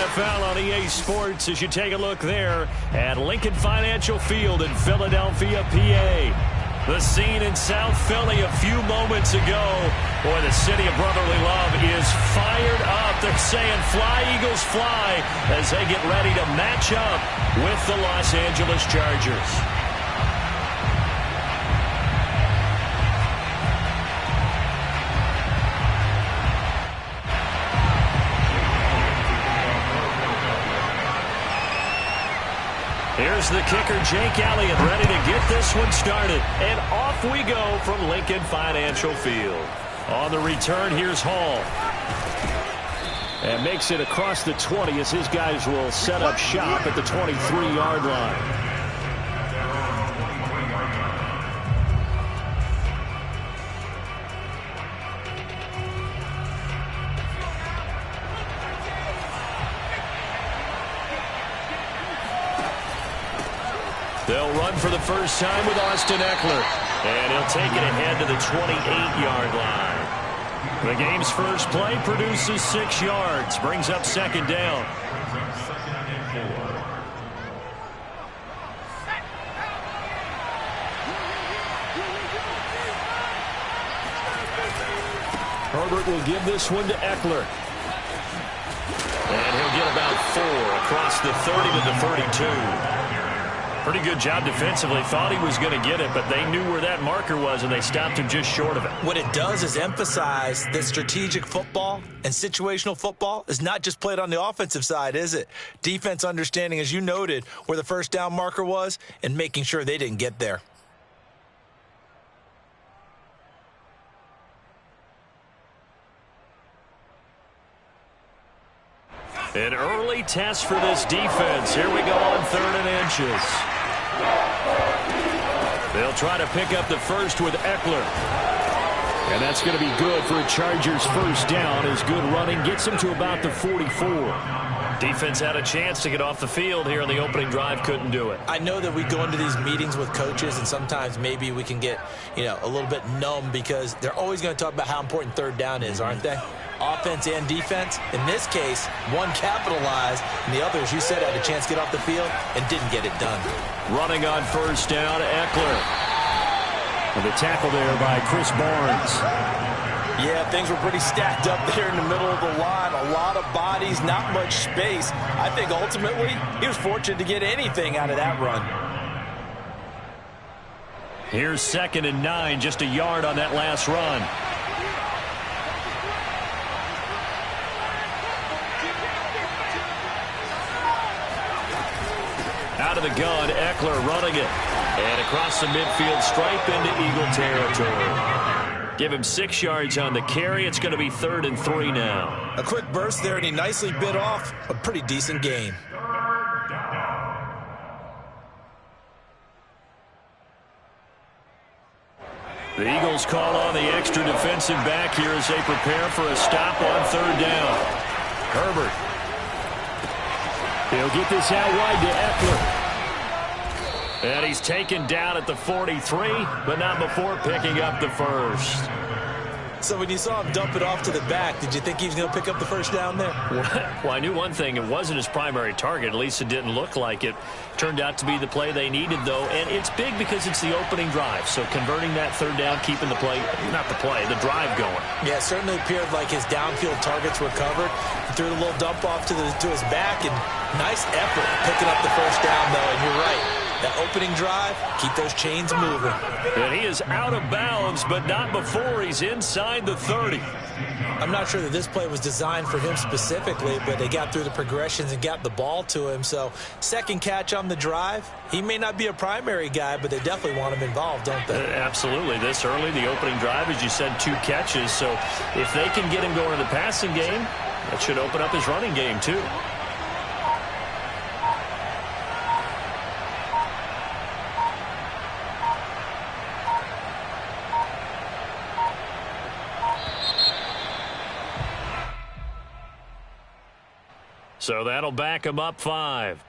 Rmnfl on EA Sports as you take a look there at Lincoln Financial Field in Philadelphia, PA. The scene in South Philly a few moments ago. Boy, the city of brotherly love is fired up. They're saying fly, Eagles, fly as they get ready to match up with the Los Angeles Chargers. Here's the kicker, Jake Elliott, ready to get this one started. And off we go from Lincoln Financial Field. On the return, here's Hall. And makes it across the 20 as his guys will set up shop at the 23-yard line. They'll run for the first time with Austin Eckler. And he'll take it ahead to the 28-yard line. The game's first play produces 6 yards. Brings up second down. Herbert will give this one to Eckler. And he'll get about 4 across the 30 to the 32. Pretty good job defensively. Thought he was going to get it, but they knew where that marker was, and they stopped him just short of it. What it does is emphasize that strategic football and situational football is not just played on the offensive side, is it? Defense understanding, as you noted, where the first down marker was and making sure they didn't get there. An early test for this defense. Here we go on 3rd and inches. They'll try to pick up the first with Eckler. And that's going to be good for a Chargers first down as good running gets him to about the 44. Defense had a chance to get off the field here in the opening drive, couldn't do it. I know that we go into these meetings with coaches and sometimes maybe we can get, a little bit numb because they're always going to talk about how important 3rd down is, aren't they? Offense and defense. In this case, one capitalized, and the other, as you said, had a chance to get off the field and didn't get it done. Running on first down, Eckler. And the tackle there by Chris Barnes. Yeah, things were pretty stacked up there in the middle of the line. A lot of bodies, not much space. I think ultimately he was fortunate to get anything out of that run. Here's 2nd and 9, just a yard on that last run. Out of the gun, Eckler running it. And across the midfield stripe into Eagle territory. Give him 6 yards on the carry. It's going to be 3rd and 3 now. A quick burst there, and he nicely bit off a pretty decent gain. The Eagles call on the extra defensive back here as they prepare for a stop on 3rd down. Herbert. He'll get this out wide to Eckler. And he's taken down at the 43, but not before picking up the first. So when you saw him dump it off to the back, did you think he was going to pick up the first down there? Well, I knew one thing. It wasn't his primary target. At least it didn't look like it. Turned out to be the play they needed, though. And it's big because it's the opening drive. So converting that 3rd down, keeping the play, not the play, the drive going. Yeah, it certainly appeared like his downfield targets were covered. He threw a little dump off to his back, and nice effort picking up the first down, though. And you're right. That opening drive, keep those chains moving. And he is out of bounds, but not before he's inside the 30. I'm not sure that this play was designed for him specifically, but they got through the progressions and got the ball to him. So, second catch on the drive. He may not be a primary guy, but they definitely want him involved, don't they? Absolutely. This early, the opening drive, as you said, 2 catches. So, if they can get him going in the passing game, that should open up his running game, too. So that'll back him up 5.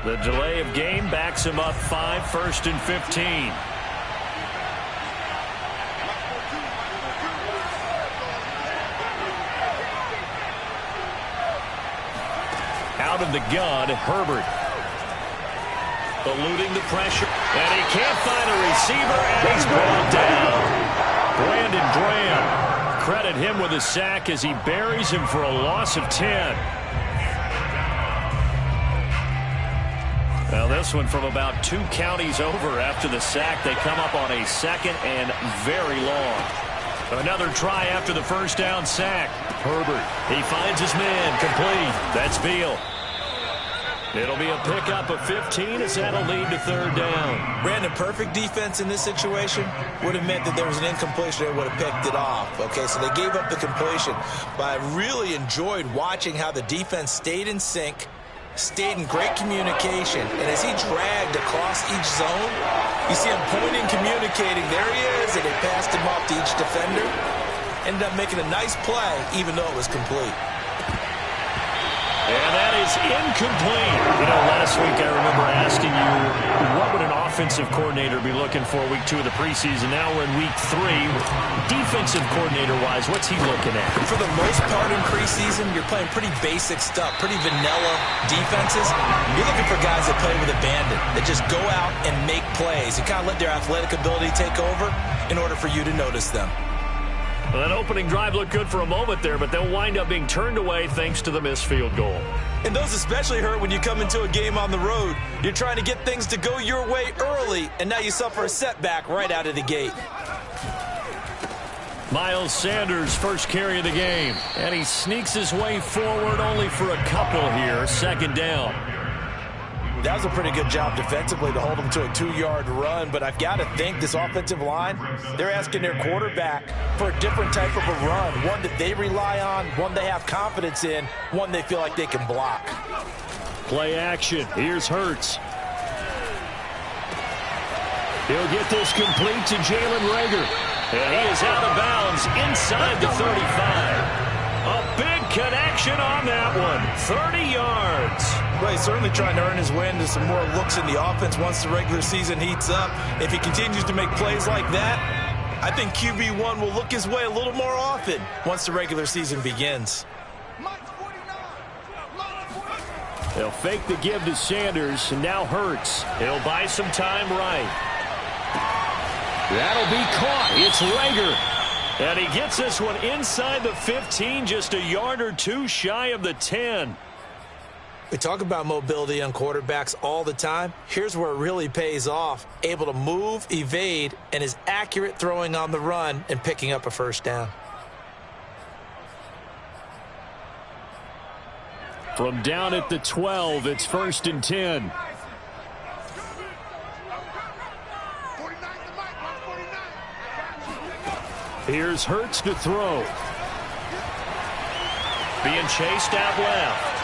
The delay of game backs him up 5, 1st and 15. Out of the gun, Herbert. Eluding the pressure. And he can't find a receiver, and he's brought down. Brandon Graham. Credit him with a sack as he buries him for a loss of 10. Well, this one from about 2 counties over after the sack. They come up on a 2nd and very long. Another try after the first down sack. Herbert, he finds his man, complete. That's Beal. It'll be a pickup of 15 as that'll lead to 3rd down. Brandon, perfect defense in this situation would have meant that there was an incompletion. They would have picked it off. Okay, so they gave up the completion. But I really enjoyed watching how the defense stayed in sync, stayed in great communication, and as he dragged across each zone, you see him pointing, communicating. There he is, and they passed him off to each defender. Ended up making a nice play, even though it was complete. And that is incomplete. You know, last week I remember asking you, what would an offensive coordinator be looking for week 2 of the preseason? Now we're in week 3. Defensive coordinator-wise, what's he looking at? For the most part in preseason, you're playing pretty basic stuff, pretty vanilla defenses. You're looking for guys that play with abandon, that just go out and make plays. You kind of let their athletic ability take over in order for you to notice them. Well, that opening drive looked good for a moment there, but they'll wind up being turned away thanks to the missed field goal. And those especially hurt when you come into a game on the road. You're trying to get things to go your way early, and now you suffer a setback right out of the gate. Miles Sanders, first carry of the game, and he sneaks his way forward only for a couple here. 2nd down. That was a pretty good job defensively to hold them to a 2-yard run, but I've got to think this offensive line, they're asking their quarterback for a different type of a run, one that they rely on, one they have confidence in, one they feel like they can block. Play action. Here's Hurts. He'll get this complete to Jalen Reagor. And he is out of bounds inside the 35. A big connection on that one. 30 yards. Well, he's certainly trying to earn his way into some more looks in the offense once the regular season heats up. If he continues to make plays like that, I think QB1 will look his way a little more often once the regular season begins. They'll fake the give to Sanders, and now Hurts. He'll buy some time right. That'll be caught. It's Reagor. And he gets this one inside the 15, just a yard or 2 shy of the 10. We talk about mobility on quarterbacks all the time. Here's where it really pays off. Able to move, evade, and is accurate throwing on the run and picking up a 1st down. From down at the 12, it's 1st and 10. Here's Hurts to throw. Being chased out left.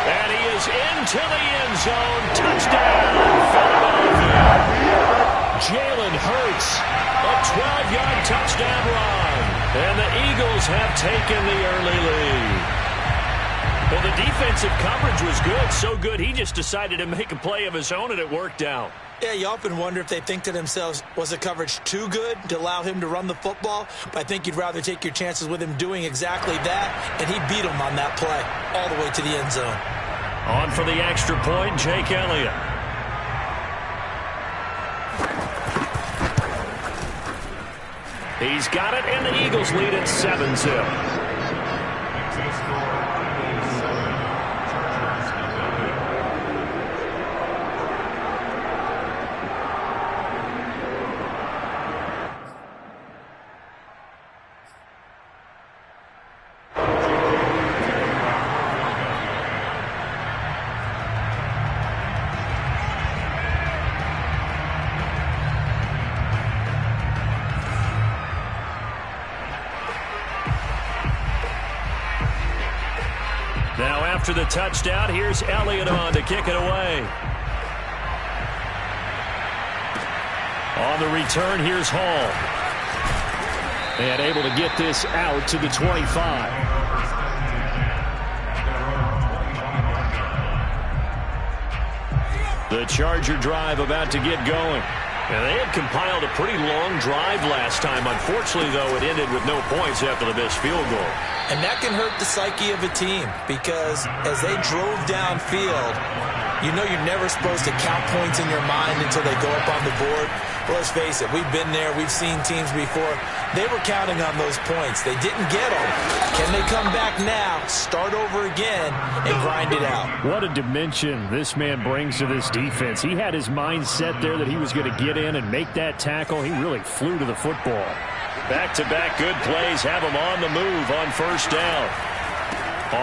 And he is into the end zone. Touchdown, Philadelphia. Jalen Hurts, a 12-yard touchdown run. And the Eagles have taken the early lead. Well, the defensive coverage was good, so good he just decided to make a play of his own, and it worked out. Yeah, you often wonder if they think to themselves, was the coverage too good to allow him to run the football? But I think you'd rather take your chances with him doing exactly that, and he beat him on that play all the way to the end zone. On for the extra point, Jake Elliott. He's got it, and the Eagles lead at 7-0. Now after the touchdown, here's Elliott on to kick it away. On the return, here's Hall. And able to get this out to the 25. The Charger drive about to get going. And they had compiled a pretty long drive last time. Unfortunately, though, it ended with no points after the missed field goal. And that can hurt the psyche of a team because as they drove downfield, you know you're never supposed to count points in your mind until they go up on the board. Well, let's face it, we've been there. We've seen teams before. They were counting on those points. They didn't get them. Can they come back now, start over again, and grind it out? What a dimension this man brings to this defense. He had his mind set there that he was going to get in and make that tackle. He really flew to the football. Back-to-back good plays have him on the move on first down.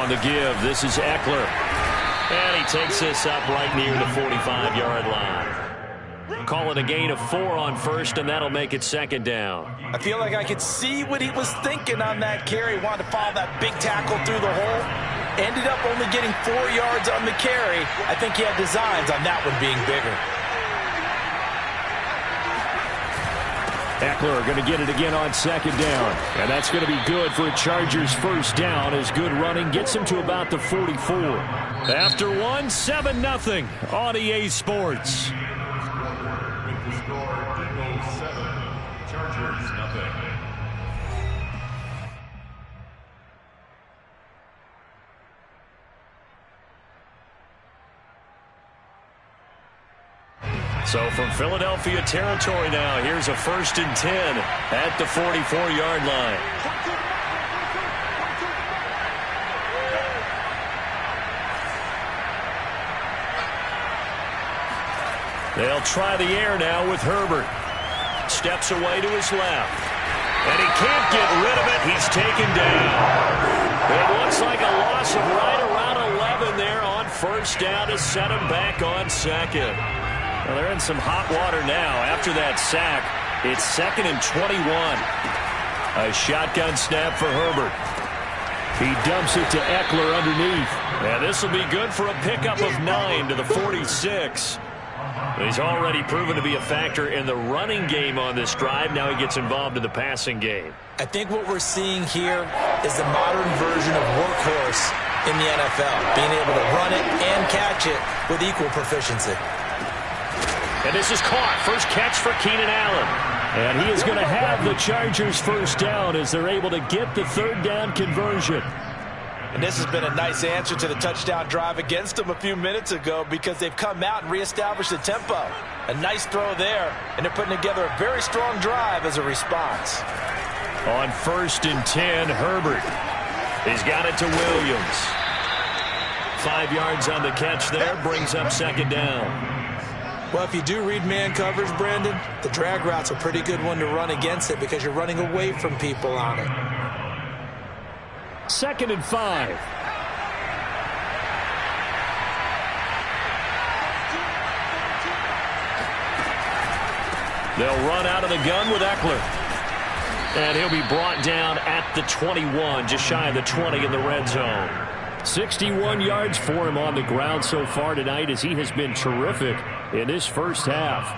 On the give, this is Eckler. And he takes this up right near the 45-yard line. Call it a gain of 4 on first, and that'll make it second down. I feel like I could see what he was thinking on that carry. Wanted to follow that big tackle through the hole. Ended up only getting 4 yards on the carry. I think he had designs on that one being bigger. Eckler going to get it again on second down. And that's going to be good for a Chargers first down as good running gets him to about the 44. After one, 7-0 on EA Sports. So from Philadelphia territory now, here's a 1st and 10 at the 44-yard line. They'll try the air now with Herbert. Steps away to his left. And he can't get rid of it. He's taken down. It looks like a loss of right around 11 there on first down to set him back on second. Well, they're in some hot water now. After that sack, it's 2nd and 21. A shotgun snap for Herbert. He dumps it to Eckler underneath. And this will be good for a pickup of 9 to the 46. He's already proven to be a factor in the running game on this drive. Now he gets involved in the passing game. I think what we're seeing here is the modern version of workhorse in the NFL. Being able to run it and catch it with equal proficiency. And this is caught. First catch for Keenan Allen. And he is going to have the Chargers first down as they're able to get the 3rd down conversion. And this has been a nice answer to the touchdown drive against them a few minutes ago because they've come out and reestablished the tempo. A nice throw there, and they're putting together a very strong drive as a response. On 1st and 10, Herbert. He's got it to Williams. 5 yards on the catch there, brings up 2nd down. Well, if you do read man coverage, Brandon, the drag route's a pretty good one to run against it because you're running away from people on it. 2nd and 5. They'll run out of the gun with Eckler. And he'll be brought down at the 21, just shy of the 20 in the red zone. 61 yards for him on the ground so far tonight as he has been terrific in this first half.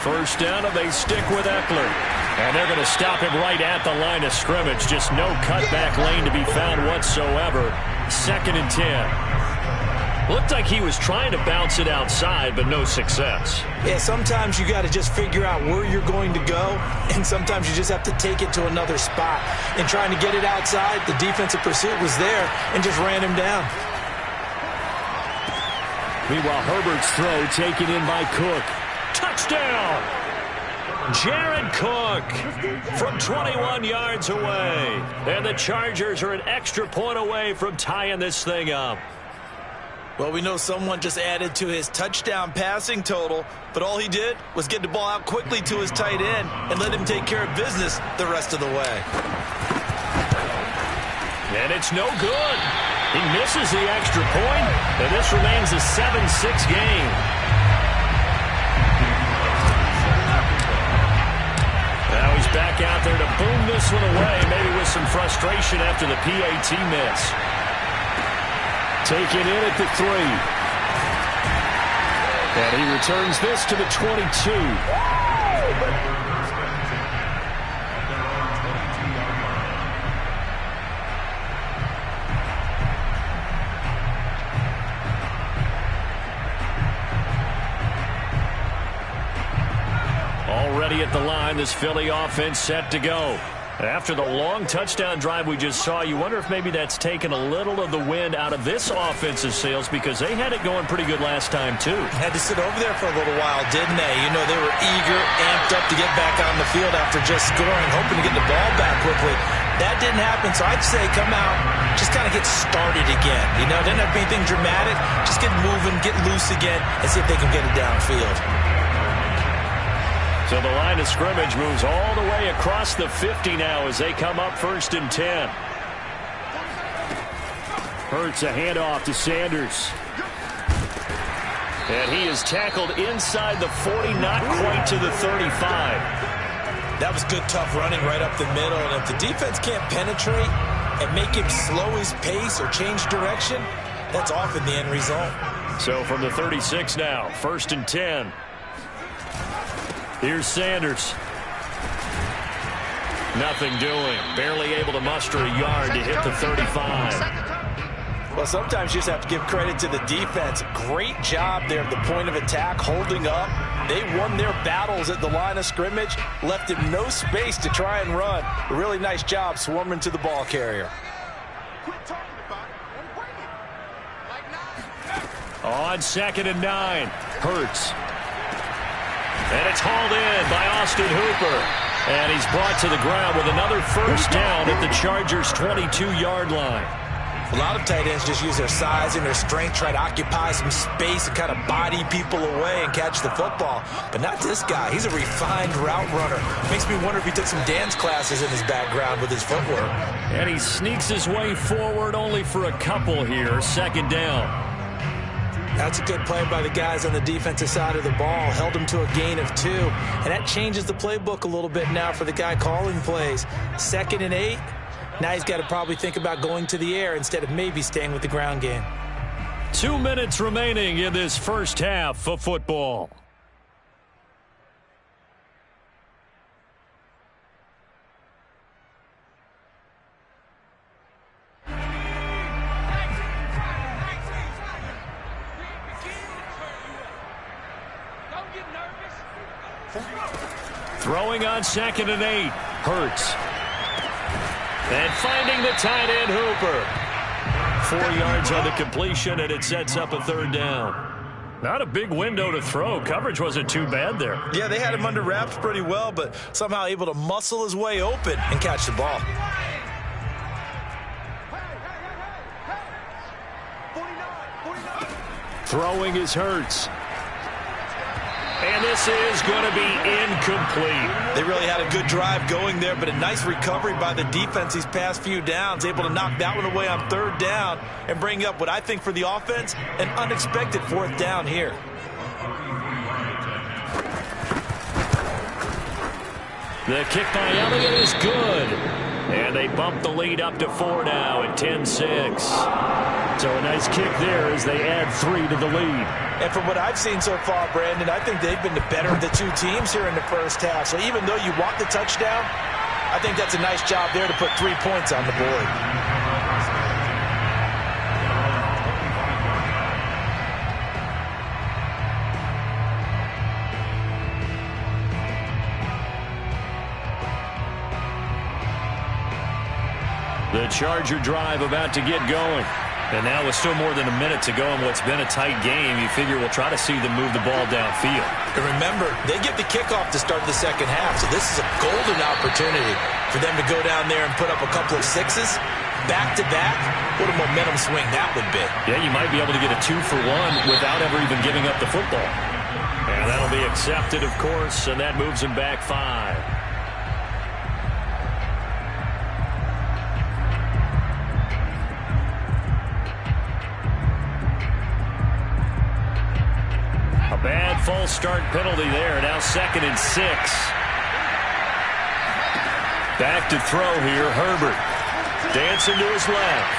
First down, and they stick with Eckler. And they're going to stop him right at the line of scrimmage. Just no cutback lane to be found whatsoever. 2nd and 10. Looked like he was trying to bounce it outside, but no success. Yeah, sometimes you got to just figure out where you're going to go, and sometimes you just have to take it to another spot. And trying to get it outside, the defensive pursuit was there and just ran him down. Meanwhile, Herbert's throw taken in by Cook. Touchdown! Jared Cook from 21 yards away. And the Chargers are an extra point away from tying this thing up. Well, we know someone just added to his touchdown passing total, but all he did was get the ball out quickly to his tight end and let him take care of business the rest of the way. And it's no good. He misses the extra point, and this remains a 7-6 game. Now he's back out there to boom this one away, maybe with some frustration after the PAT miss. Taken in at the 3. And he returns this to the 22. Already at the line, this Philly offense set to go. After the long touchdown drive we just saw, you wonder if maybe that's taken a little of the wind out of this offensive sails, because they had it going pretty good last time, too. Had to sit over there for a little while, didn't they? You know, they were eager, amped up to get back on the field after just scoring, hoping to get the ball back quickly. That didn't happen, so I'd say come out, just kind of get started again. You know, didn't have to be anything dramatic. Just get moving, get loose again, and see if they can get it downfield. So the line of scrimmage moves all the way across the 50 now as they come up 1st and 10. Hurts a handoff to Sanders. And he is tackled inside the 40, not quite to the 35. That was good, tough running right up the middle. And if the defense can't penetrate and make him slow his pace or change direction, that's often the end result. So from the 36 now, 1st and 10. Here's Sanders. Nothing doing. Barely able to muster a yard to hit the 35. Well, sometimes you just have to give credit to the defense. Great job there at the point of attack, holding up. They won their battles at the line of scrimmage, left him no space to try and run. A really nice job swarming to the ball carrier. On 2nd and 9, Hurts. And it's hauled in by Austin Hooper. And he's brought to the ground with another first down at the Chargers' 22-yard line. A lot of tight ends just use their size and their strength, try to occupy some space and kind of body people away and catch the football. But not this guy. He's a refined route runner. Makes me wonder if he took some dance classes in his background with his footwork. And he sneaks his way forward only for a couple here. 2nd down. That's a good play by the guys on the defensive side of the ball. Held him to a gain of 2. And that changes the playbook a little bit now for the guy calling plays. 2nd and 8. Now he's got to probably think about going to the air instead of maybe staying with the ground game. 2 minutes remaining in this first half of football. Throwing on 2nd and 8. Hurts. And finding the tight end, Hooper. 4 yards on the completion, and it sets up a 3rd down. Not a big window to throw. Coverage wasn't too bad there. Yeah, they had him under wraps pretty well, but somehow able to muscle his way open and catch the ball. Throwing is Hurts. And this is going to be incomplete. They really had a good drive going there, but a nice recovery by the defense these past few downs. Able to knock that one away on 3rd down and bring up what I think for the offense, an unexpected 4th down here. The kick by Elliott is good. And they bump the lead up to 4 now at 10-6. So a nice kick there as they add 3 to the lead. And from what I've seen so far, Brandon, I think they've been the better of the two teams here in the first half. So even though you want the touchdown, I think that's a nice job there to put 3 points on the board. The Charger drive about to get going. And now with still more than a minute to go in what's been a tight game, you figure we'll try to see them move the ball downfield. And remember, they get the kickoff to start the second half, so this is a golden opportunity for them to go down there and put up a couple of 6s. Back-to-back, what a momentum swing that would be. Yeah, you might be able to get a 2-for-1 without ever even giving up the football. And that'll be accepted, of course, and that moves them back 5. Bad false start penalty there. Now 2nd and 6. Back to throw here. Herbert dancing to his left.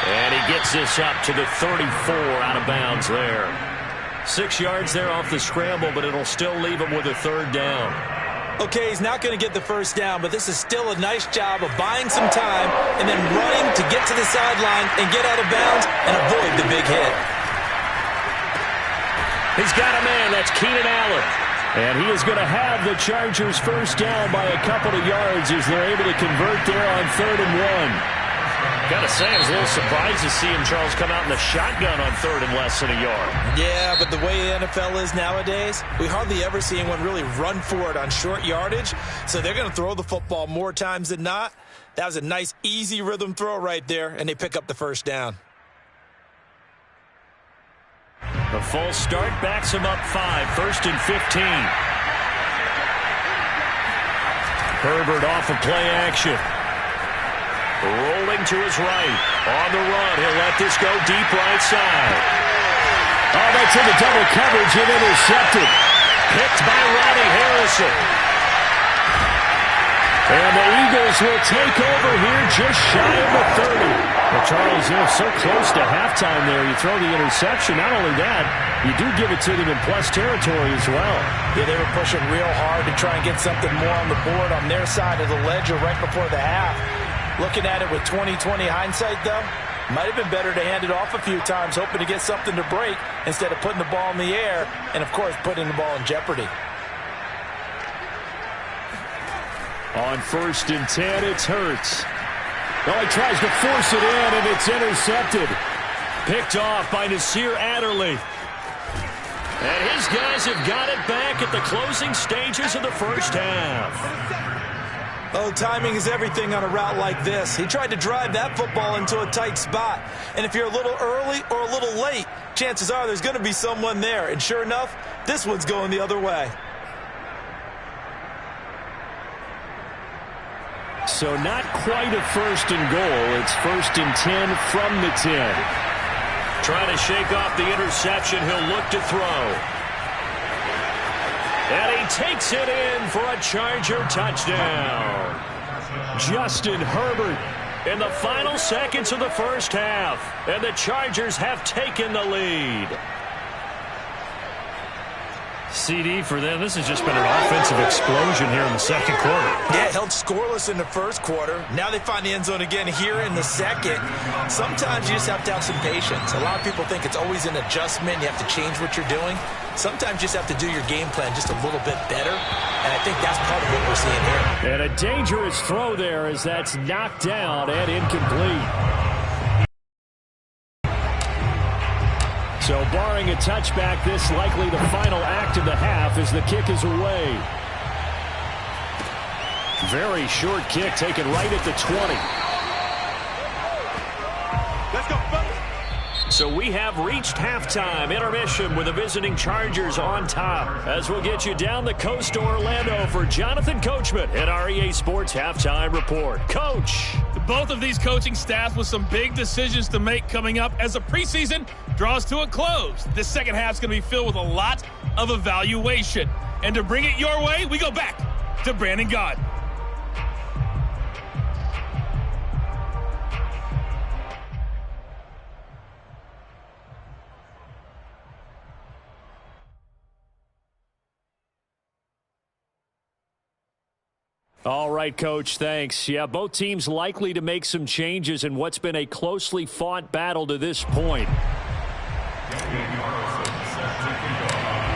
And he gets this up to the 34 out of bounds there. 6 yards there off the scramble, but it'll still leave him with a third down. Okay, he's not going to get the first down, but this is still a nice job of buying some time and then running to get to the sideline and get out of bounds and avoid the big hit. He's got a man. That's Keenan Allen. And he is going to have the Chargers first down by a couple of yards as they're able to convert there on 3rd and 1. Gotta say, I was a little surprised to see him, Charles, come out in the shotgun on 3rd and less than a yard. Yeah, but the way the NFL is nowadays, we hardly ever see anyone really run for it on short yardage. So they're going to throw the football more times than not. That was a nice, easy rhythm throw right there, and they pick up the first down. The false start backs him up 5, 1st and 15. Herbert off of play action. Rolling to his right. On the run. He'll let this go deep right side. Oh, that's in the double coverage and intercepted. Picked by Ronnie Harrison. And the Eagles will take over here just shy of the 30. Well, Charles, they're so close to halftime there. You throw the interception. Not only that, you do give it to them in plus territory as well. Yeah, they were pushing real hard to try and get something more on the board on their side of the ledger right before the half. Looking at it with 20/20 hindsight, though, might have been better to hand it off a few times, hoping to get something to break instead of putting the ball in the air and, of course, putting the ball in jeopardy. On 1st and 10, it's Hurts. Well, he tries to force it in, and it's intercepted. Picked off by Nasir Adderley. And his guys have got it back at the closing stages of the first half. Oh, timing is everything on a route like this. He tried to drive that football into a tight spot. And if you're a little early or a little late, chances are there's going to be someone there. And sure enough, this one's going the other way. So not quite a 1st and goal. It's 1st and 10 from the 10. Trying to shake off the interception. He'll look to throw. And he takes it in for a Charger touchdown. Justin Herbert in the final seconds of the first half. And the Chargers have taken the lead. CD for them. This has just been an offensive explosion here in the second quarter. Yeah, held scoreless in the first quarter. Now they find the end zone again here in the second. Sometimes you just have to have some patience. A lot of people think it's always an adjustment. You have to change what you're doing. Sometimes you just have to do your game plan just a little bit better. And I think that's part of what we're seeing here. And a dangerous throw there as that's knocked down and incomplete. So barring a touchback, this likely the final act of the half as the kick is away. Very short kick taken right at the 20. Let's go, fellas. So we have reached halftime. Intermission with the visiting Chargers on top. As we'll get you down the coast to Orlando for Jonathan Coachman at our EA Sports Halftime Report. Coach. Both of these coaching staffs with some big decisions to make coming up as the preseason draws to a close. This second half is going to be filled with a lot of evaluation. And to bring it your way, we go back to Brandon Gaud. All right, Coach, thanks. Yeah, both teams likely to make some changes in what's been a closely fought battle to this point.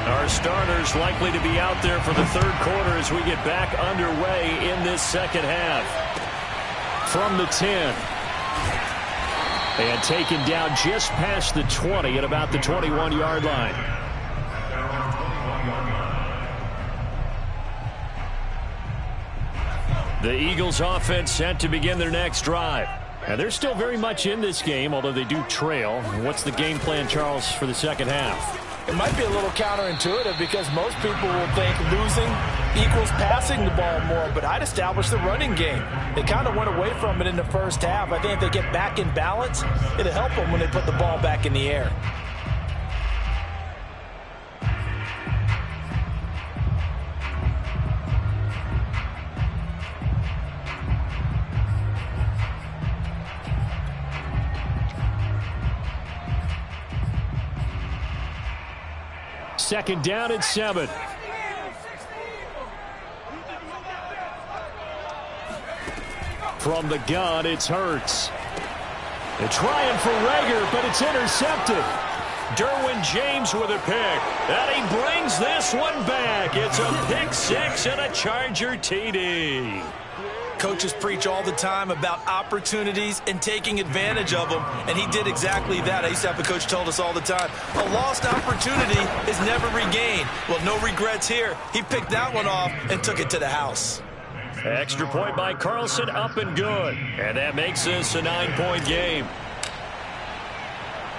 Our starters likely to be out there for the third quarter as we get back underway in this second half. From the 10. And taken down just past the 20 at about the 21-yard line. The Eagles offense set to begin their next drive. And they're still very much in this game, although they do trail. What's the game plan, Charles, for the second half? It might be a little counterintuitive because most people will think losing equals passing the ball more, but I'd establish the running game. They kind of went away from it in the first half. I think if they get back in balance, it'll help them when they put the ball back in the air. Second down and 7. From the gun, it's Hurts. They're trying for Rager, but it's intercepted. Derwin James with a pick. And he brings this one back. It's a pick 6 and a Charger TD. Coaches preach all the time about opportunities and taking advantage of them, and he did exactly that. I used to have a coach told us all the time, a lost opportunity is never regained. Well, no regrets here. He picked that one off and took it to the house. Extra point by Carlson, up and good. And that makes this a 9-point game.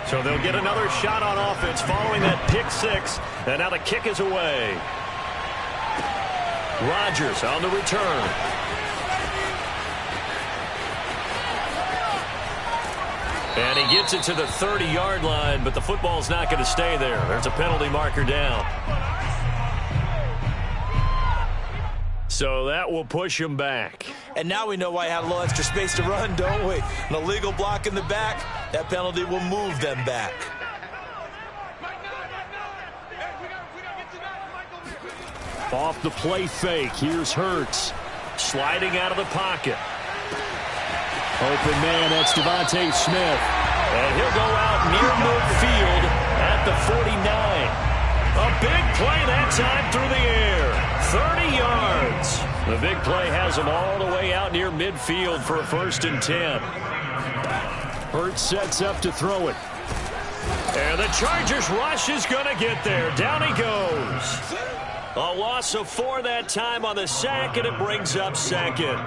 So they'll get another shot on offense following that pick 6. And now the kick is away. Rodgers on the return. And he gets it to the 30-yard line, but the football's not going to stay there. There's a penalty marker down. So that will push him back. And now we know why he had a little extra space to run, don't we? An illegal block in the back. That penalty will move them back. Off the play fake. Here's Hurts. Sliding out of the pocket. Open man, that's Devontae Smith. And he'll go out near midfield at the 49. A big play that time through the air. 30 yards. The big play has him all the way out near midfield for a 1st and 10. Hurts sets up to throw it. And the Chargers rush is going to get there. Down he goes. A loss of 4 that time on the sack, and it brings up 2nd.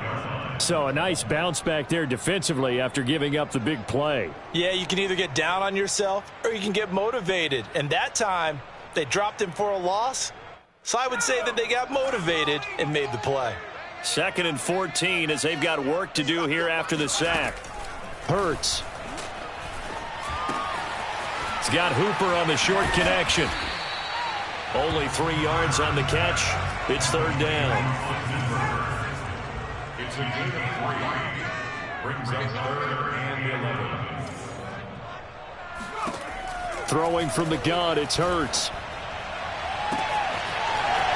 So a nice bounce back there defensively after giving up the big play. Yeah, you can either get down on yourself or you can get motivated. And that time, they dropped him for a loss. So I would say that they got motivated and made the play. 2nd and 14 as they've got work to do here after the sack. Hurts. He's got Hooper on the short connection. Only 3 yards on the catch. It's 3rd down. It's a good 3. Brings up 3rd and 11. Throwing from the gun, it's Hurts.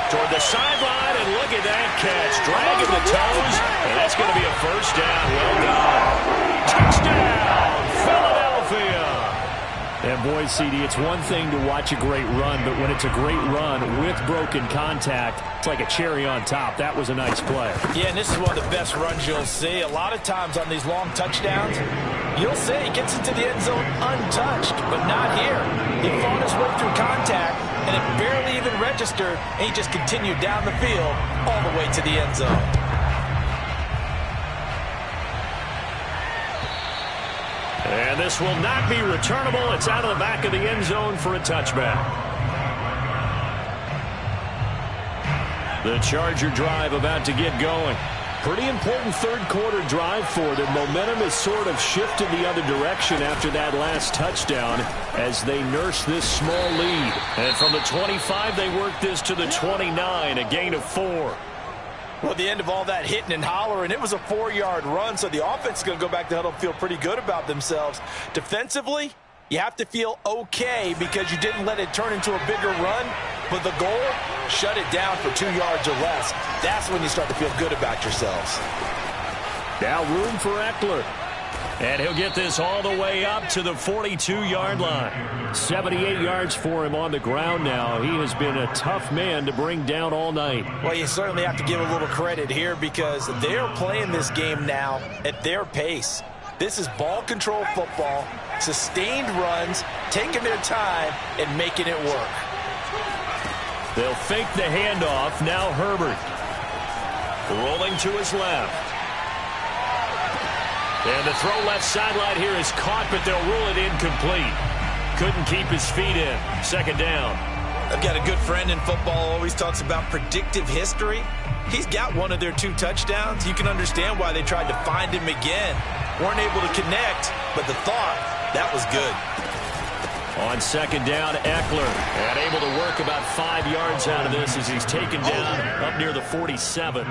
Toward the sideline, and look at that catch. Dragging the toes, and that's going to be a 1st down. Well done. Touchdown, Philadelphia. And boy, CD, it's one thing to watch a great run, but when it's a great run with broken contact, it's like a cherry on top. That was a nice play. Yeah, and this is one of the best runs you'll see. A lot of times on these long touchdowns, you'll see he gets into the end zone untouched, but not here. He fought his way through contact, and it barely even registered, and he just continued down the field all the way to the end zone. And this will not be returnable. It's out of the back of the end zone for a touchback. The Charger drive about to get going. Pretty important 3rd quarter drive for them. Momentum has sort of shifted the other direction after that last touchdown as they nurse this small lead. And from the 25, they work this to the 29, a gain of 4. Well, at the end of all that hitting and hollering, it was a 4-yard run, so the offense is going to go back to huddle and feel pretty good about themselves. Defensively, you have to feel okay because you didn't let it turn into a bigger run, but the goal, shut it down for 2 yards or less. That's when you start to feel good about yourselves. Now room for Eckler. And he'll get this all the way up to the 42-yard line. 78 yards for him on the ground now. He has been a tough man to bring down all night. Well, you certainly have to give a little credit here because they're playing this game now at their pace. This is ball control football, sustained runs, taking their time, and making it work. They'll fake the handoff. Now Herbert. Rolling to his left. And the throw left sideline here is caught, but they'll rule it incomplete. Couldn't keep his feet in. 2nd down. I've got a good friend in football, always talks about predictive history. He's got one of their 2 touchdowns. You can understand why they tried to find him again. Weren't able to connect, but the thought, that was good. On second down, Eckler, and able to work about 5 yards out of this as he's taken down up near the 47.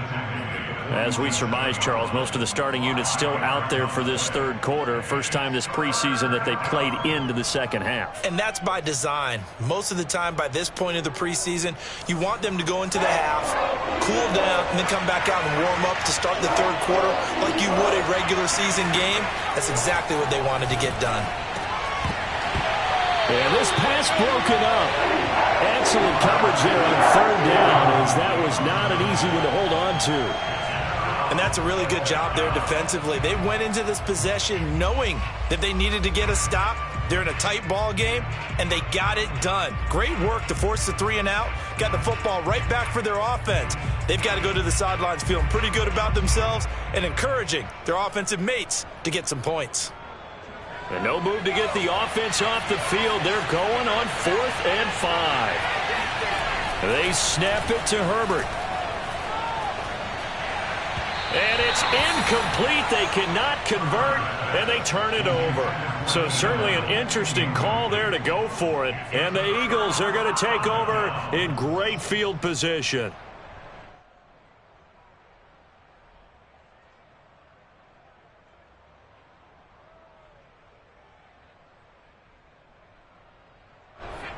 As we surmise, Charles, most of the starting units still out there for this third quarter. First time this preseason that they played into the second half. And that's by design. Most of the time by this point of the preseason, you want them to go into the half, cool down, and then come back out and warm up to start the third quarter like you would a regular season game. That's exactly what they wanted to get done. And this pass broken up. Excellent coverage there on third down, as that was not an easy one to hold on to. And that's a really good job there defensively. They went into this possession knowing that they needed to get a stop. They're in a tight ball game, and they got it done. Great work to force the 3 and out. Got the football right back for their offense. They've got to go to the sidelines feeling pretty good about themselves and encouraging their offensive mates to get some points. And no move to get the offense off the field. They're going on 4th and 5. They snap it to Herbert. And it's incomplete. They cannot convert, and they turn it over. So certainly an interesting call there to go for it. And the Eagles are going to take over in great field position.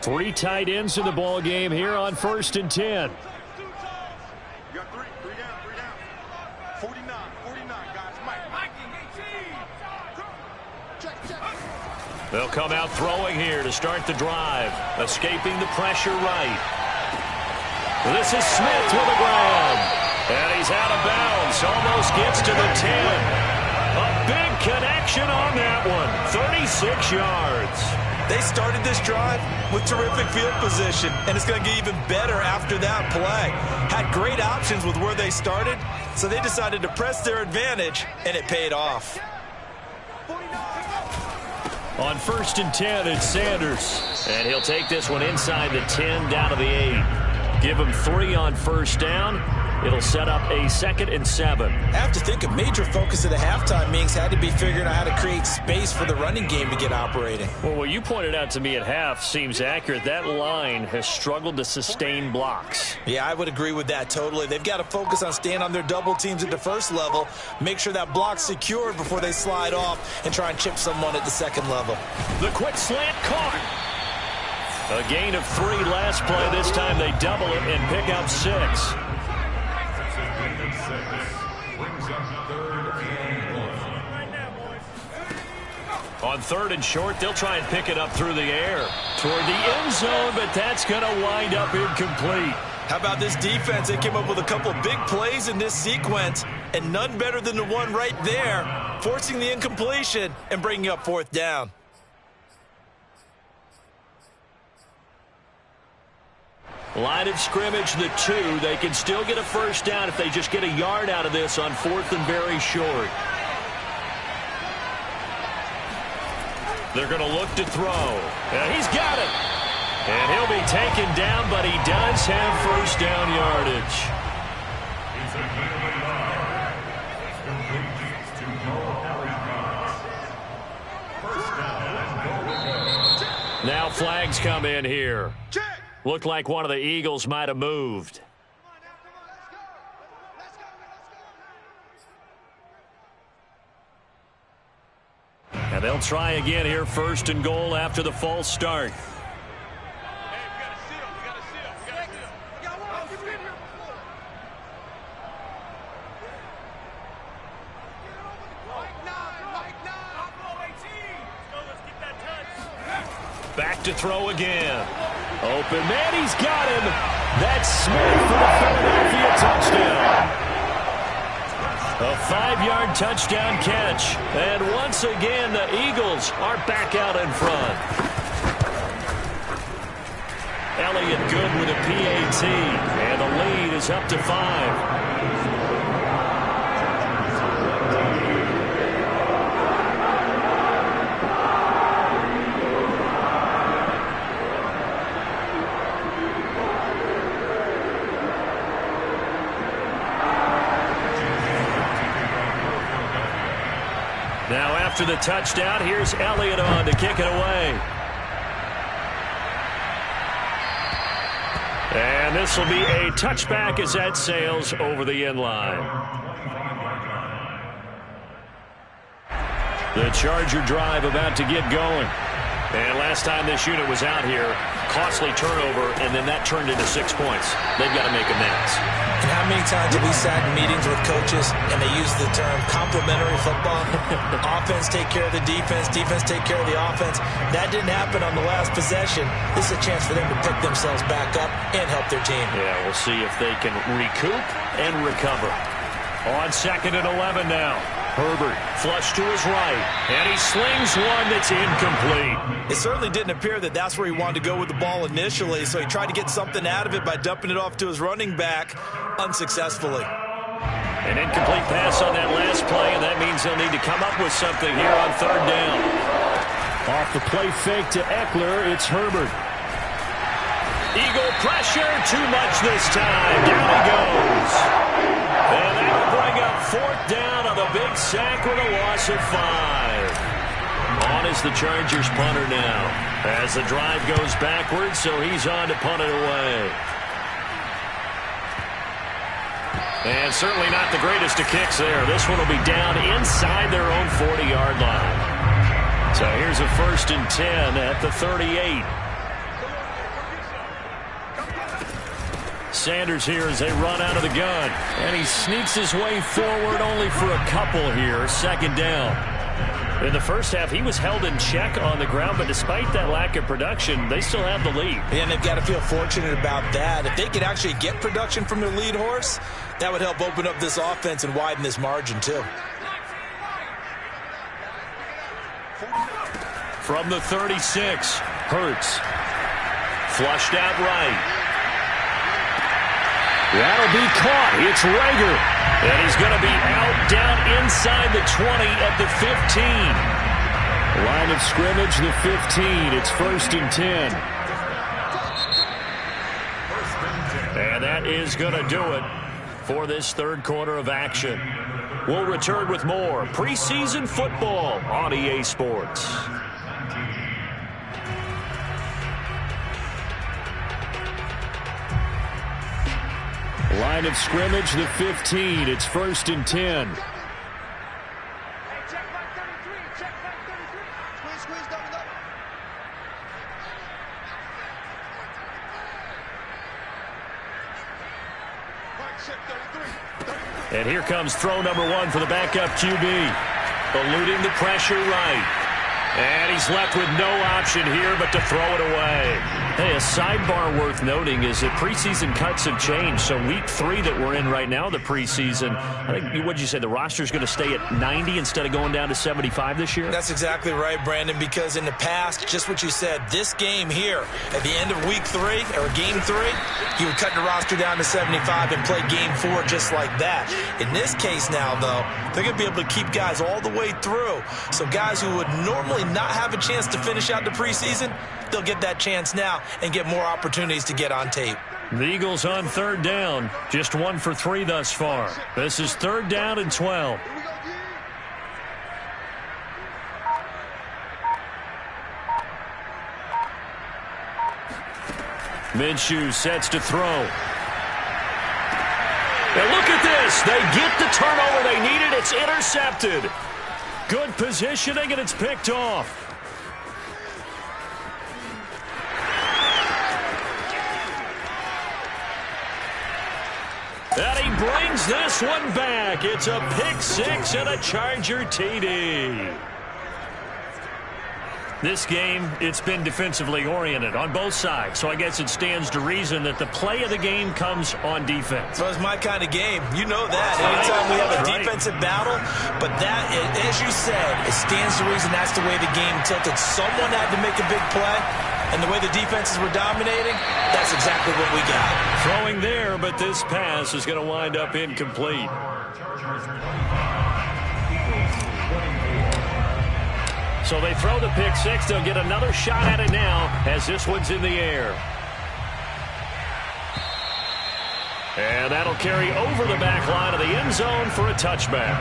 Three tight ends in the ball game here on 1st and 10. You got three down. 49, guys. Mike. Check. They'll come out throwing here to start the drive. Escaping the pressure right. This is Smith with a grab. And he's out of bounds. Almost gets to the 10. A big connection on that one. 36 yards. They started this drive with terrific field position, and it's going to get even better after that play. Had great options with where they started, so they decided to press their advantage, and it paid off. On 1st and 10, it's Sanders. And he'll take this one inside the 10 down to the 8. Give him 3 on 1st down. It'll set up a 2nd and 7. I have to think a major focus at the halftime meetings had to be figuring out how to create space for the running game to get operating. Well, what you pointed out to me at half seems accurate. That line has struggled to sustain blocks. Yeah, I would agree with that totally. They've got to focus on staying on their double teams at the first level, make sure that block's secured before they slide off and try and chip someone at the second level. The quick slant caught. A gain of 3 last play. This time they double it and pick up 6. On 3rd and short, they'll try and pick it up through the air toward the end zone, but that's going to wind up incomplete. How about this defense? They came up with a couple of big plays in this sequence, and none better than the one right there, forcing the incompletion and bringing up 4th down. Line of scrimmage, the 2. They can still get a 1st down if they just get a yard out of this on 4th and very short. They're going to look to throw. And he's got it. And he'll be taken down, but he does have 1st down yardage. Now flags come in here. Looked like one of the Eagles might have moved. And they'll try again here, 1st and goal after the false start. Back to throw again. Open man, he's got him. That's Smith for the Philadelphia touchdown. A 5-yard touchdown catch. And once again, the Eagles are back out in front. Elliott good with a PAT. And the lead is up to 5. Now after the touchdown, here's Elliott on to kick it away. this will be a touchback as that sails over the end line. The Charger drive about to get going. And last time this unit was out here, costly turnover, and then that turned into 6 points. They've got to make amends. And how many times have we sat in meetings with coaches and they use the term complementary football? Offense take care of the defense, defense take care of the offense. That didn't happen on the last possession. This is a chance for them to pick themselves back up and help their team. Yeah, we'll see if they can recoup and recover. On 2nd and 11 now. Herbert flush to his right, and he slings one that's incomplete. It certainly didn't appear that that's where he wanted to go with the ball initially, so he tried to get something out of it by dumping it off to his running back unsuccessfully. An incomplete pass on that last play, and that means they'll need to come up with something here on 3rd down. Off the play fake to Eckler, it's Herbert. Eagle pressure, too much this time. Down he goes. And that'll bring up 4th down on the big sack with a loss of 5. On is the Chargers punter now. As the drive goes backwards, so he's on to punt it away. And certainly not the greatest of kicks there. This one will be down inside their own 40-yard line. So here's a 1st and 10 at the 38. Sanders here as they run out of the gun. And he sneaks his way forward only for a couple here. 2nd down. In the first half, he was held in check on the ground, but despite that lack of production, they still have the lead. And they've got to feel fortunate about that. If they could actually get production from their lead horse, that would help open up this offense and widen this margin too. From the 36, Hurts. Flushed out right. That'll be caught. It's Rager. And he's going to be out down inside the 20 at the 15. Line of scrimmage, the 15. It's 1st and 10. And that is going to do it for this 3rd quarter of action. We'll return with more preseason football on EA Sports. Line of scrimmage, the 15. It's 1st and 10. Check back 33. Check back 33. Squeeze, double, double. Right, check 33. And here comes throw number 1 for the backup QB. Eluding the pressure right. And he's left with no option here but to throw it away. Hey, a sidebar worth noting is that preseason cuts have changed. So week 3 that we're in right now, the preseason, I think, what did you say, the roster's going to stay at 90 instead of going down to 75 this year? That's exactly right, Brandon, because in the past, just what you said, this game here, at the end of week 3, or game 3, you would cut the roster down to 75 and play game 4 just like that. In this case now, though, they're going to be able to keep guys all the way through. So guys who would normally not have a chance to finish out the preseason, they'll get that chance now and get more opportunities to get on tape. The Eagles on 3rd down, just 1 for 3 thus far. This is 3rd down and 12. Minshew sets to throw. And look at this. They get the turnover they needed. It's intercepted. Good positioning, and it's picked off. And he brings this one back. It's a pick 6 and a Charger TD. This game, it's been defensively oriented on both sides, so I guess it stands to reason that the play of the game comes on defense. Well, it's my kind of game. You know that. Anytime we have a defensive battle, but that, as you said, it stands to reason that's the way the game tilted. Someone had to make a big play, and the way the defenses were dominating, that's exactly what we got. Throwing there, but this pass is going to wind up incomplete. So they throw the pick 6. They'll get another shot at it now as this one's in the air. And that'll carry over the back line of the end zone for a touchback.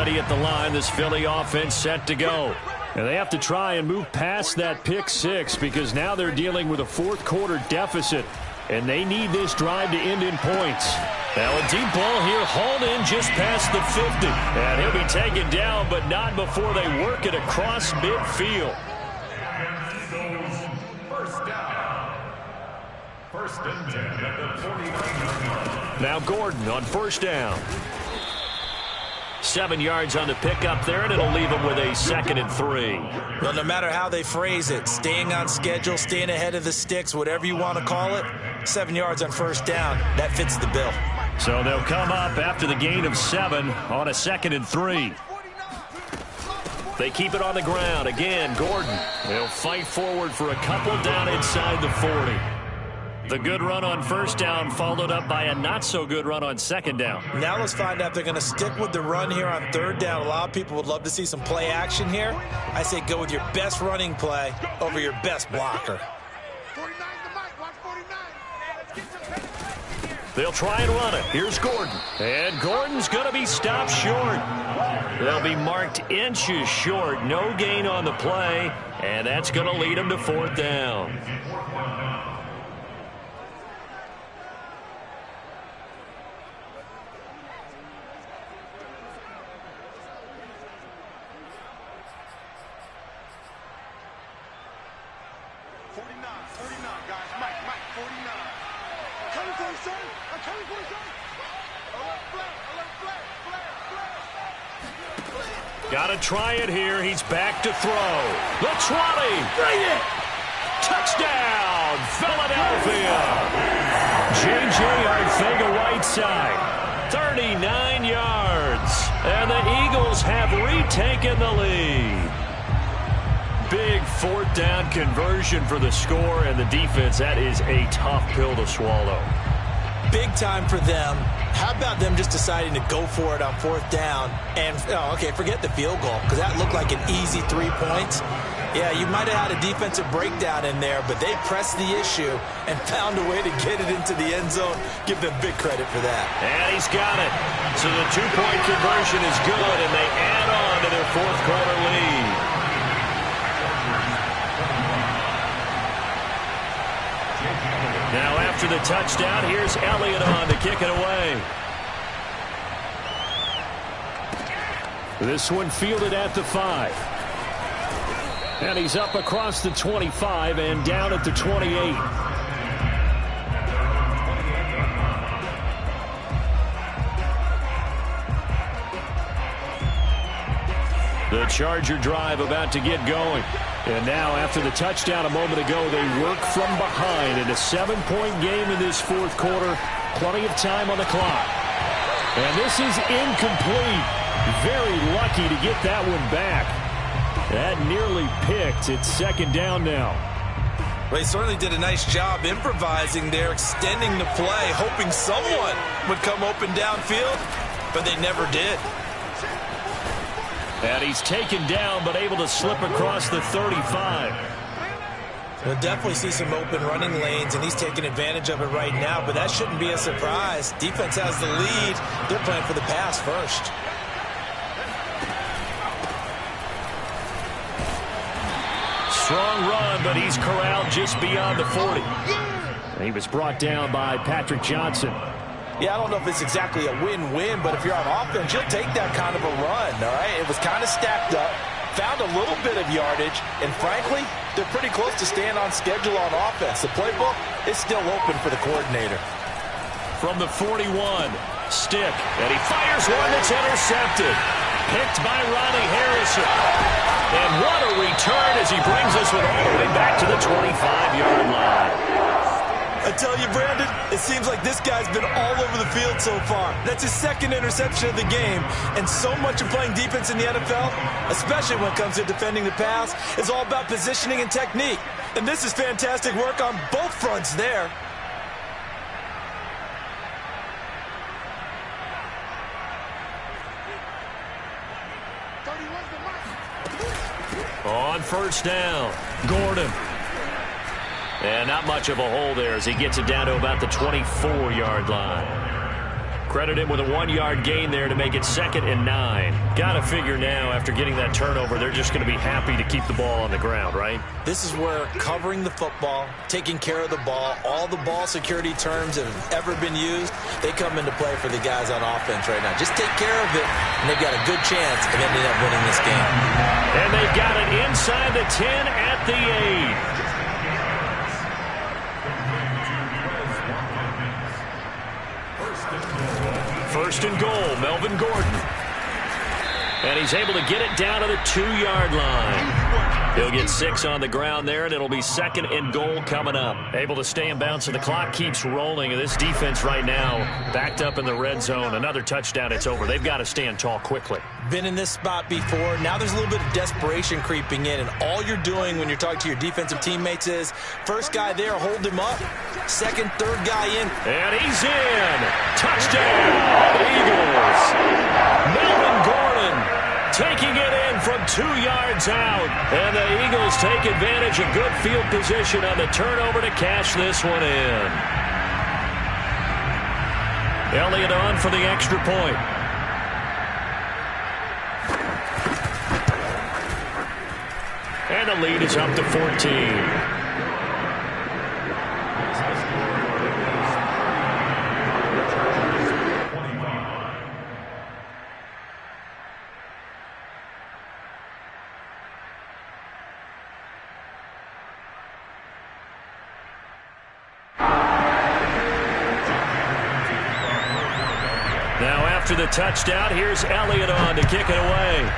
ready at the line. This Philly offense set to go. And they have to try and move past that pick six because now they're dealing with a fourth quarter deficit. And they need this drive to end in points. Now a deep ball here, hauled in just past the 50. And he'll be taken down, but not before they work it across midfield. First down. First and 10 at the 49. Now Gordon on first down. 7 yards on the pickup there, and it'll leave them with a 2nd and 3. Well, no matter how they phrase it, staying on schedule, staying ahead of the sticks, whatever you want to call it, 7 yards on first down, that fits the bill. So they'll come up after the gain of 7 on a 2nd and 3. They keep it on the ground. Again, Gordon. They'll fight forward for a couple down inside the 40. The good run on first down followed up by a not-so-good run on second down. Now let's find out if they're going to stick with the run here on third down. A lot of people would love to see some play action here. I say go with your best running play over your best blocker. 49 the mic, watch 49. They'll try and run it. Here's Gordon. And Gordon's going to be stopped short. They'll be marked inches short. No gain on the play. And that's going to lead them to fourth down. Got to try it here. He's back to throw. The 20. Bring it. Touchdown, Philadelphia. J.J. Arcega-Whiteside, 39 yards. And the Eagles have retaken the lead. Big fourth down conversion for the score, and the defense, that is a tough pill to swallow. Big time for them. How about them just deciding to go for it on fourth down? And, okay, forget the field goal, because that looked like an easy 3 points. Yeah, you might have had a defensive breakdown in there, but they pressed the issue and found a way to get it into the end zone. Give them big credit for that. And he's got it. So the 2-point conversion is good, and they add on to their fourth quarter lead. Now after the touchdown, here's Elliott on to kick it away. This one fielded at the 5. And he's up across the 25 and down at the 28. The Charger drive about to get going. And now, after the touchdown a moment ago, they work from behind in a 7-point game in this fourth quarter. Plenty of time on the clock. And this is incomplete. Very lucky to get that one back. That nearly picked. It's second down now. Well, he certainly did a nice job improvising there, extending the play, hoping someone would come open downfield, but they never did. And he's taken down, but able to slip across the 35. We'll definitely see some open running lanes, and he's taking advantage of it right now, but that shouldn't be a surprise. Defense has the lead. They're playing for the pass first. Strong run, but he's corralled just beyond the 40. He was brought down by Patrick Johnson. Yeah, I don't know if it's exactly a win-win, but if you're on offense, you'll take that kind of a run, all right? It was kind of stacked up, found a little bit of yardage, and frankly, they're pretty close to staying on schedule on offense. The playbook is still open for the coordinator. From the 41, stick, and he fires one that's intercepted. Picked by Ronnie Harrison. And what a return as he brings this one all the way back to the 25-yard line. I tell you, Brandon, it seems like this guy's been all over the field so far. That's his second interception of the game. And so much of playing defense in the NFL, especially when it comes to defending the pass, is all about positioning and technique. And this is fantastic work on both fronts there. On first down, Gordon. And not much of a hole there as he gets it down to about the 24-yard line. Credit him with a 1-yard gain there to make it 2nd and 9. Got to figure now, after getting that turnover, they're just going to be happy to keep the ball on the ground, right? This is where covering the football, taking care of the ball, all the ball security terms that have ever been used, they come into play for the guys on offense right now. Just take care of it, and they've got a good chance of ending up winning this game. And they've got it inside the 10 at the 8. First and goal, Melvin Gordon. And he's able to get it down to the 2-yard line. He'll get 6 on the ground there, and it'll be 2nd and goal coming up. Able to stay in bounds, so the clock keeps rolling. And this defense right now backed up in the red zone. Another touchdown, it's over. They've got to stand tall quickly. Been in this spot before. Now there's a little bit of desperation creeping in, and all you're doing when you're talking to your defensive teammates is first guy there, hold him up. Second, third guy in. And he's in. Touchdown, Eagles. Melvin Gordon taking it in from 2 yards out. And the Eagles take advantage of good field position on the turnover to cash this one in. Elliott on for the extra point. And the lead is up to 14. Now after the touchdown, here's Elliott on to kick it away.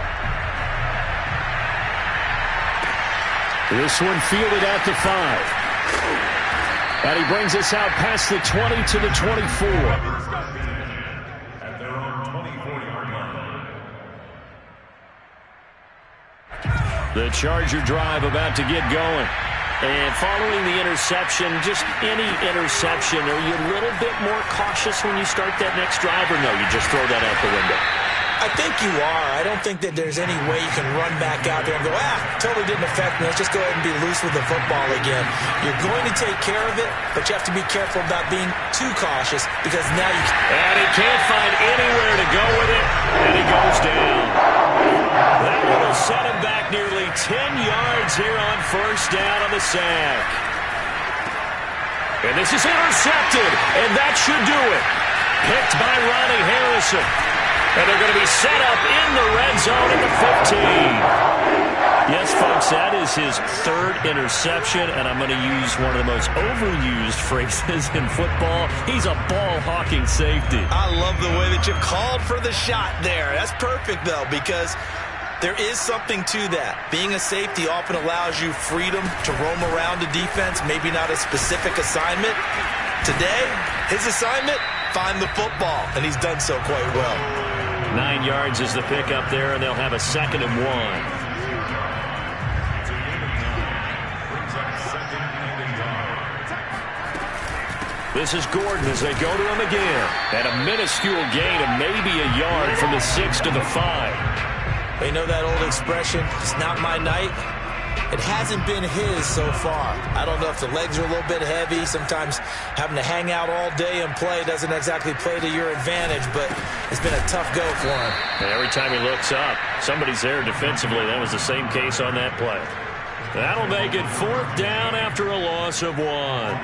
This one fielded at the 5. And he brings us out past the 20 to the 24. At their own 24-yard line. The Charger drive about to get going. And following the interception, just any interception, are you a little bit more cautious when you start that next drive, or no, you just throw that out the window? I think you are. I don't think that there's any way you can run back out there and go, totally didn't affect me. Let's just go ahead and be loose with the football again. You're going to take care of it, but you have to be careful about being too cautious because now you can. And he can't find anywhere to go with it, and he goes down. That one will set him back nearly 10 yards here on first down on the sack. And this is intercepted, and that should do it. Picked by Ronnie Harrison. And they're going to be set up in the red zone at the 15. Yes, folks, that is his 3rd interception, and I'm going to use one of the most overused phrases in football. He's a ball-hawking safety. I love the way that you called for the shot there. That's perfect, though, because there is something to that. Being a safety often allows you freedom to roam around the defense, maybe not a specific assignment. Today, his assignment, find the football, and he's done so quite well. 9 yards is the pickup there, and they'll have a 2nd and 1. This is Gordon as they go to him again. And a minuscule gain of maybe a yard from the 6 to the 5. They know that old expression, it's not my night. It hasn't been his so far. I don't know if the legs are a little bit heavy. Sometimes having to hang out all day and play doesn't exactly play to your advantage, but it's been a tough go for him. And every time he looks up, somebody's there defensively. That was the same case on that play. That'll make it 4th down after a loss of 1.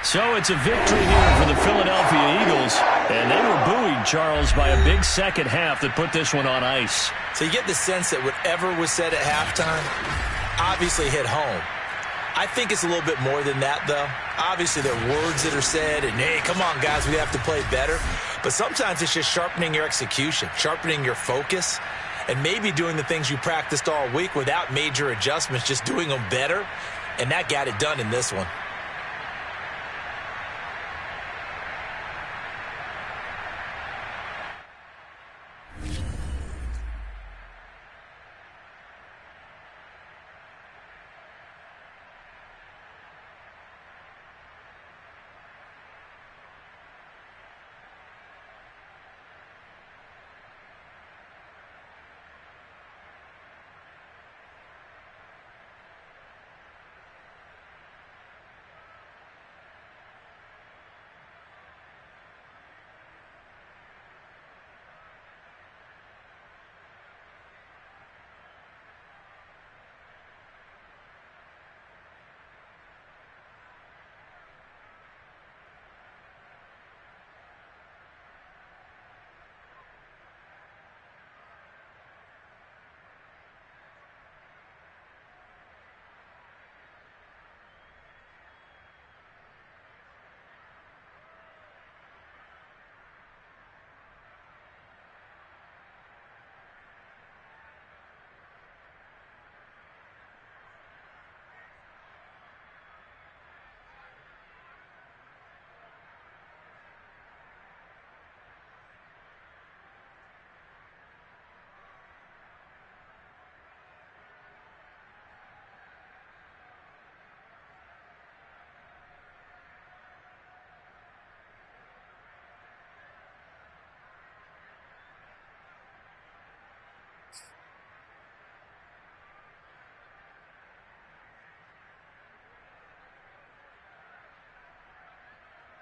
So it's a victory here for the Philadelphia Eagles. And they were buoyed, Charles, by a big second half that put this one on ice. So you get the sense that whatever was said at halftime obviously hit home. I think it's a little bit more than that, though. Obviously, there are words that are said, and, hey, come on, guys, we have to play better. But sometimes it's just sharpening your execution, sharpening your focus, and maybe doing the things you practiced all week without major adjustments, just doing them better. And that got it done in this one.